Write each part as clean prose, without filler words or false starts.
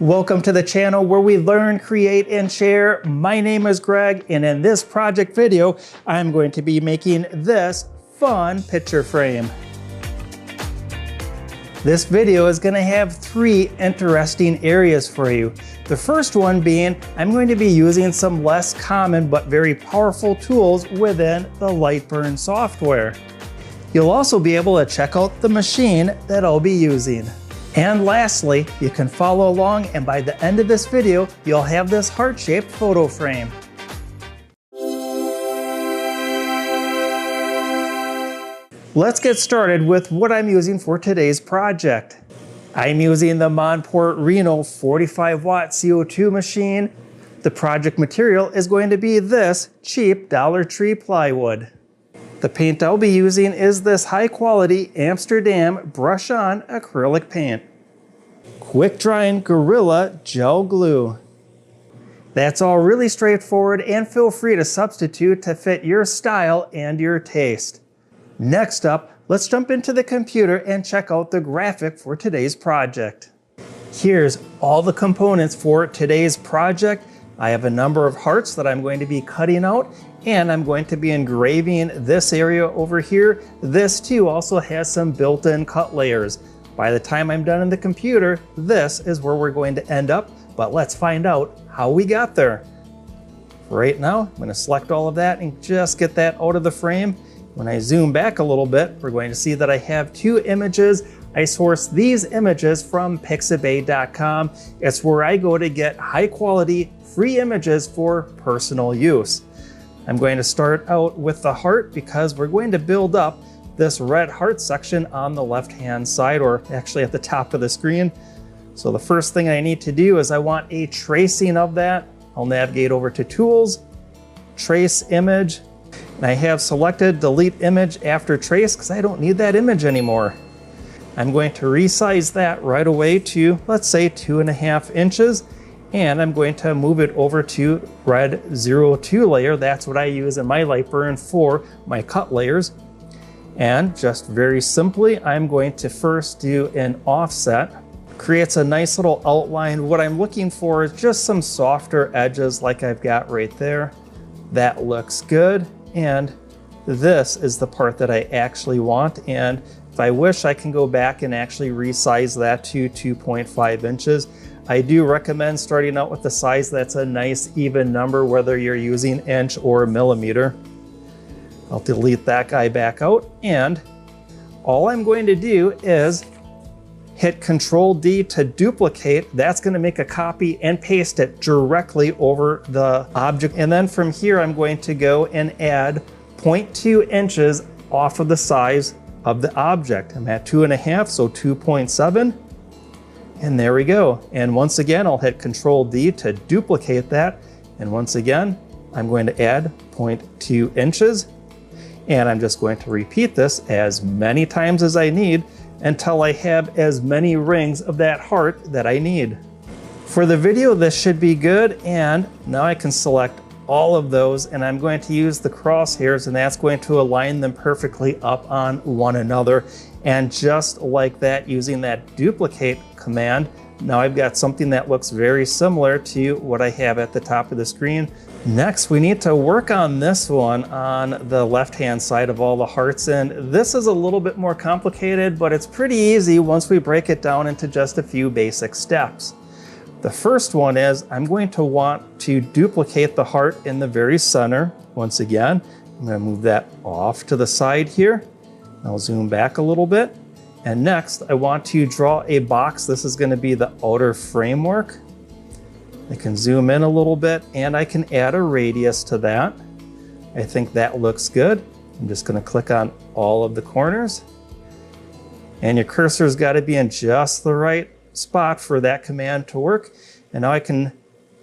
Welcome to the channel where we learn, create, and share. My name is Greg, and in this project video, I'm going to be making this fun picture frame. This video is going to have three interesting areas for you. The first one being, I'm going to be using some less common but very powerful tools within the Lightburn software. You'll also be able to check out the machine that I'll be using. And lastly, you can follow along, and by the end of this video, you'll have this heart-shaped photo frame. Let's get started with what I'm using for today's project. I'm using the Monport Reno 45 watt CO2 machine. The project material is going to be this cheap Dollar Tree plywood. The paint I'll be using is this high quality Amsterdam brush on acrylic paint. Quick drying Gorilla gel glue. That's all really straightforward, and feel free to substitute to fit your style and your taste. Next up, let's jump into the computer and check out the graphic for today's project. Here's all the components for today's project. I have a number of hearts that I'm going to be cutting out, and I'm going to be engraving this area over here. This too also has some built-in cut layers. By the time I'm done in the computer, this is where we're going to end up, but let's find out how we got there. Right now, I'm going to select all of that and just get that out of the frame. When I zoom back a little bit, we're going to see that I have two images. I sourced these images from pixabay.com. It's where I go to get high quality, free images for personal use. I'm going to start out with the heart because we're going to build up this red heart section on the left-hand side, or actually at the top of the screen. So the first thing I need to do is I want a tracing of that. I'll navigate over to Tools, Trace Image, and I have selected Delete Image after Trace because I don't need that image anymore. I'm going to resize that right away to, let's say, 2.5 inches. And I'm going to move it over to Red 02 layer. That's what I use in my Lightburn for my cut layers. And just very simply, I'm going to first do an offset. Creates a nice little outline. What I'm looking for is just some softer edges like I've got right there. That looks good. And this is the part that I actually want. And if I wish, I can go back and actually resize that to 2.5 inches. I do recommend starting out with a size that's a nice even number, whether you're using inch or millimeter. I'll delete that guy back out, and all I'm going to do is hit Control D to duplicate. That's going to make a copy and paste it directly over the object. And then from here, I'm going to go and add 0.2 inches off of the size of the object. I'm at 2.5, so 2.7. And there we go. And once again, I'll hit Control D to duplicate that. And once again, I'm going to add 0.2 inches. And I'm just going to repeat this as many times as I need until I have as many rings of that heart that I need. For the video, this should be good. And now I can select all of those, and I'm going to use the crosshairs, and that's going to align them perfectly up on one another. And just like that, using that duplicate command, now I've got something that looks very similar to what I have at the top of the screen. Next, we need to work on this one on the left-hand side of all the hearts. And this is a little bit more complicated, but it's pretty easy once we break it down into just a few basic steps. The first one is I'm going to want to duplicate the heart in the very center. Once again, I'm going to move that off to the side here. I'll zoom back a little bit. And next, I want to draw a box. This is going to be the outer framework. I can zoom in a little bit, and I can add a radius to that. I think that looks good. I'm just going to click on all of the corners. And your cursor's got to be in just the right spot for that command to work. And now I can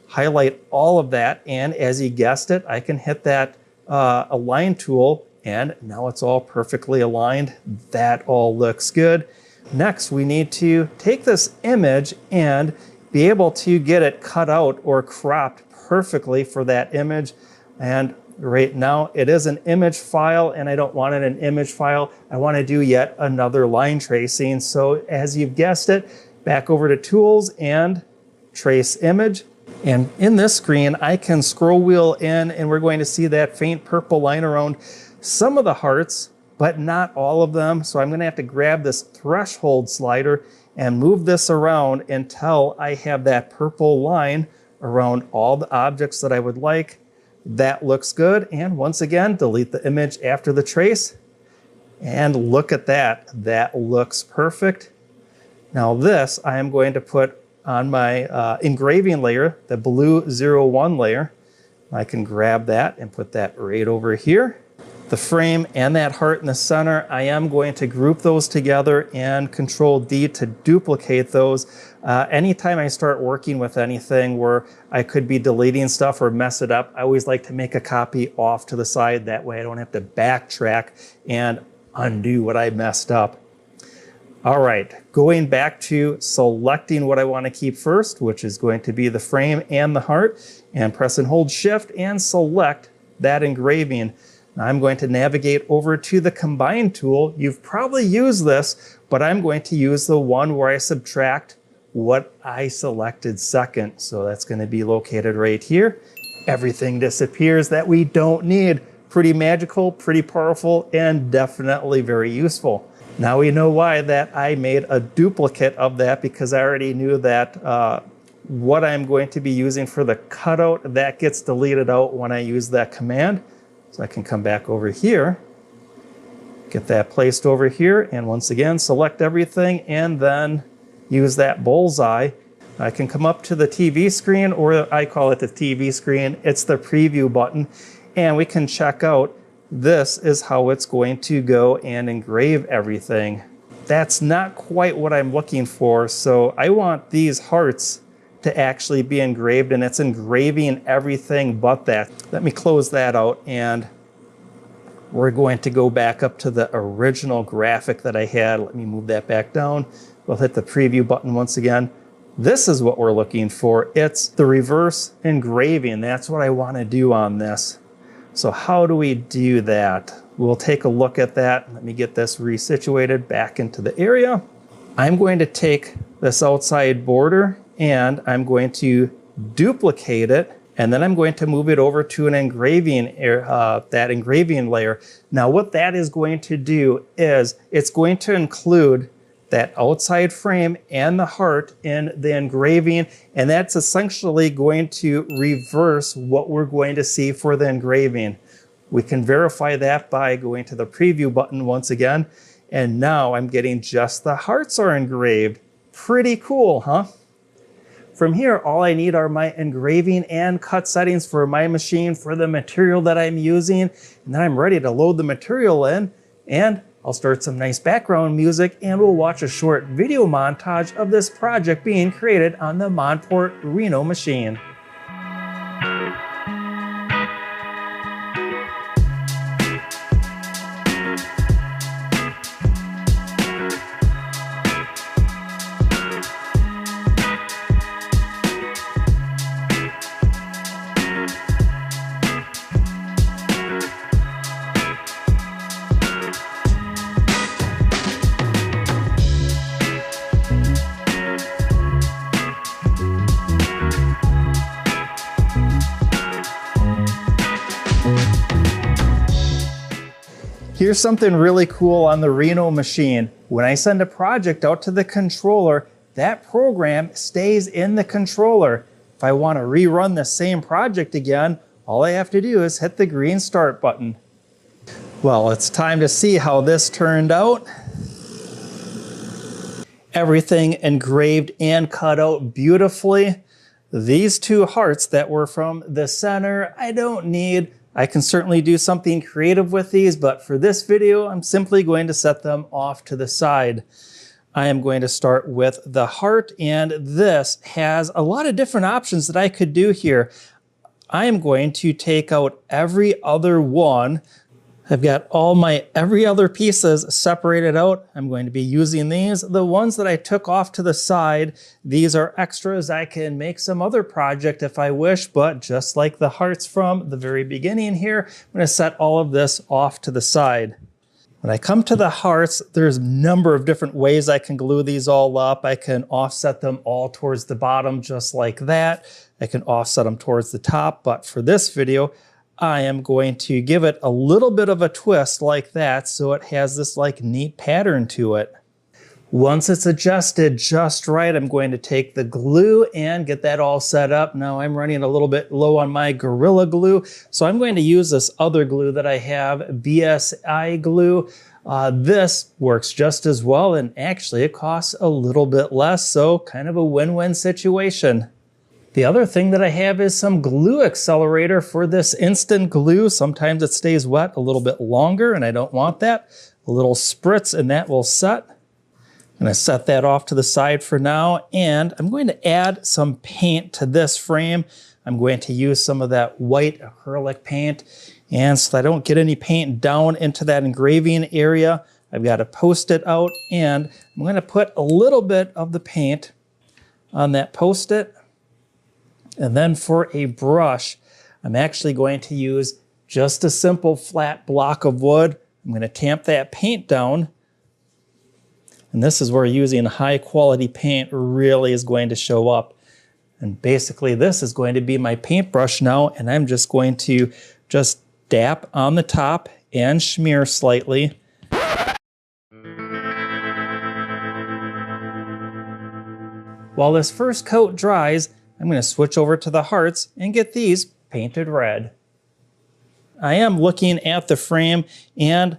highlight all of that, and as you guessed it, I can hit that align tool, and now it's all perfectly aligned. That all looks good. Next, we need to take this image and be able to get it cut out or cropped perfectly for that image. And right now it is an image file, and I don't want it an image file. I want to do yet another line tracing. So as you've guessed it, back over to Tools and trace image. And in this screen, I can scroll wheel in and we're going to see that faint purple line around some of the hearts, but not all of them. So I'm going to have to grab this threshold slider and move this around until I have that purple line around all the objects that I would like. That looks good. And once again, delete the image after the trace. And look at that. That looks perfect. Now this I am going to put on my engraving layer, the blue 01 layer. I can grab that and put that right over here. The frame and that heart in the center, I am going to group those together and Control D to duplicate those. Anytime I start working with anything where I could be deleting stuff or mess it up, I always like to make a copy off to the side. That way I don't have to backtrack and undo what I messed up. All right, going back to selecting what I want to keep first, which is going to be the frame and the heart, and press and hold Shift and select that engraving. Now I'm going to navigate over to the Combine tool. You've probably used this, but I'm going to use the one where I subtract what I selected second. So that's going to be located right here. Everything disappears that we don't need. Pretty magical, pretty powerful, and definitely very useful. Now we know why that I made a duplicate of that, because I already knew that what I'm going to be using for the cutout, that gets deleted out when I use that command. So I can come back over here, get that placed over here, and once again, select everything and then use that bullseye. I can come up to the TV screen, or I call it the TV screen. It's the preview button, and we can check out this is how it's going to go and engrave everything. That's not quite what I'm looking for, so I want these hearts to actually be engraved, and it's engraving everything but that. Let me close that out, and we're going to go back up to the original graphic that I had. Let me move that back down. We'll hit the preview button once again. This is what we're looking for. It's the reverse engraving. That's what I want to do on this. So how do we do that? We'll take a look at that. Let me get this resituated back into the area. I'm going to take this outside border and I'm going to duplicate it, and then I'm going to move it over to an engraving, that engraving layer. Now what that is going to do is it's going to include that outside frame and the heart in the engraving, and that's essentially going to reverse what we're going to see for the engraving. We can verify that by going to the preview button once again, and now I'm getting just the hearts are engraved. Pretty cool, huh? From here, all I need are my engraving and cut settings for my machine for the material that I'm using, and then I'm ready to load the material in, and I'll start some nice background music, and we'll watch a short video montage of this project being created on the Monport Reno machine. Here's something really cool on the Reno machine. When I send a project out to the controller, that program stays in the controller. If I want to rerun the same project again, all I have to do is hit the green start button. Well, it's time to see how this turned out. Everything engraved and cut out beautifully. These two hearts that were from the center, I don't need. I can certainly do something creative with these, but for this video, I'm simply going to set them off to the side. I am going to start with the heart, and this has a lot of different options that I could do here. I am going to take out every other one. I've got all my every other pieces separated out. I'm going to be using these. The ones that I took off to the side, these are extras. I can make some other project if I wish, but just like the hearts from the very beginning here, I'm going to set all of this off to the side. When I come to the hearts, there's a number of different ways I can glue these all up. I can offset them all towards the bottom just like that. I can offset them towards the top, but for this video, I am going to give it a little bit of a twist like that so it has this like neat pattern to it. Once it's adjusted just right, I'm going to take the glue and get that all set up. Now I'm running a little bit low on my Gorilla Glue, so I'm going to use this other glue that I have, BSI glue. This works just as well, and actually it costs a little bit less, so kind of a win-win situation. The other thing that I have is some glue accelerator for this instant glue. Sometimes it stays wet a little bit longer and I don't want that. A little spritz and that will set. I'm going to set that off to the side for now, and I'm going to add some paint to this frame. I'm going to use some of that white acrylic paint, and so that I don't get any paint down into that engraving area, I've got to post-it out, and I'm going to put a little bit of the paint on that post-it. And then for a brush, I'm actually going to use just a simple flat block of wood. I'm going to tamp that paint down. And this is where using high quality paint really is going to show up. And basically this is going to be my paintbrush now, and I'm just going to just dap on the top and smear slightly. While this first coat dries, I'm going to switch over to the hearts and get these painted red. I am looking at the frame, and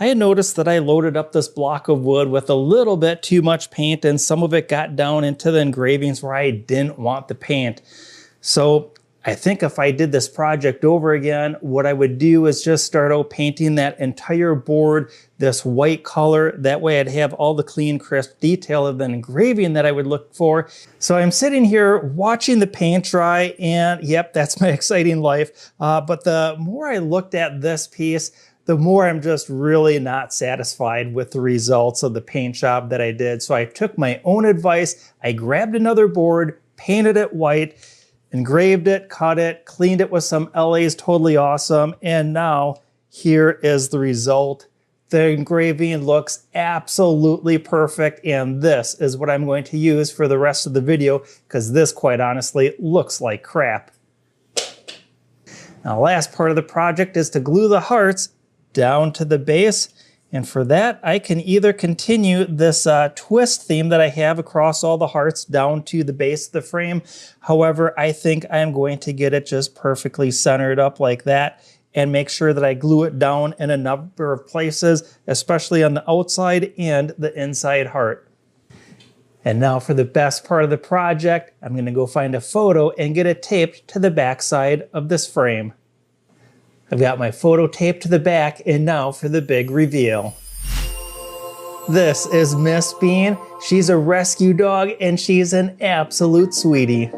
I had noticed that I loaded up this block of wood with a little bit too much paint, and some of it got down into the engravings where I didn't want the paint. So I think if I did this project over again, what I would do is just start out painting that entire board this white color. That way I'd have all the clean, crisp detail of the engraving that I would look for. So I'm sitting here watching the paint dry, and yep, that's my exciting life. But the more I looked at this piece, the more I'm just really not satisfied with the results of the paint job that I did. So I took my own advice. I grabbed another board, painted it white, engraved it, cut it, cleaned it with some LAs, totally awesome. And now here is the result. The engraving looks absolutely perfect, and this is what I'm going to use for the rest of the video, because this, quite honestly, looks like crap. Now, the last part of the project is to glue the hearts down to the base. And for that, I can either continue this twist theme that I have across all the hearts down to the base of the frame. However, I think I'm going to get it just perfectly centered up like that and make sure that I glue it down in a number of places, especially on the outside and the inside heart. And now for the best part of the project, I'm going to go find a photo and get it taped to the back side of this frame. I've got my photo taped to the back, and now for the big reveal. This is Miss Bean. She's a rescue dog, and she's an absolute sweetie.